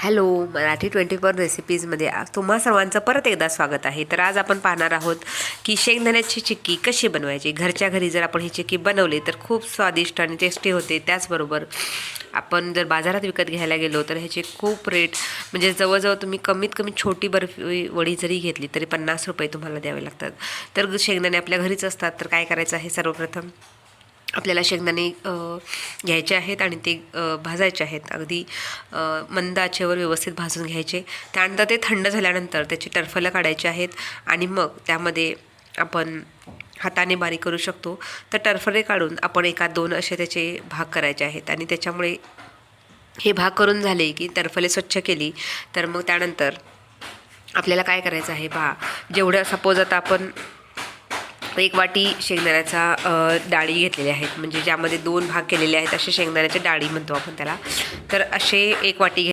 Hello, Marathi 24 रेसिपीजमध्ये तुम्हा सर्वांचं परत एकदा स्वागत आहे. तर आज आपण पाहणार आहोत की शेंगदाण्याची चिक्की कशी बनवायची. घरच्या घरी जर आपण ही चिक्की बनवली तर खूप स्वादिष्ट आणि टेस्टी होते. त्याचबरोबर आपण जर बाजारात विकत घ्यायला गेलो तर ह्याचे खूप रेट म्हणजे जवळजवळ तुम्ही कमीत कमी छोटी बर्फी वडी जरी घेतली तरी 50 रुपये तुम्हाला द्यावे लागतात. तर शेंगदाणे आपल्या घरीच असतात. तर काय करायचं आहे, सर्वप्रथम आपल्याला शेंगदाणे घ्यायचे आहेत आणि ते भाजायचे आहेत. अगदी मंद आचेवर व्यवस्थित भाजून घ्यायचे. त्यानंतर ते थंड झाल्यानंतर त्याची टरफलं काढायची आहेत आणि मग त्यामध्ये आपण हाताने बारीक करू शकतो. तर टरफले काढून आपण एका दोन असे त्याचे भाग करायचे आहेत आणि त्याच्यामुळे हे भाग करून झाले की टरफले स्वच्छ केली तर मग त्यानंतर आपल्याला काय करायचं आहे जेवढं सपोज आता आपण एक वाटी शेंगदाण्याचा डाळी घेतलेली आहेत, म्हणजे ज्यामध्ये 2 भाग केलेले आहेत असे शेंगदाण्याच्या डाळी म्हणतो आपण त्याला. तर असे एक वाटी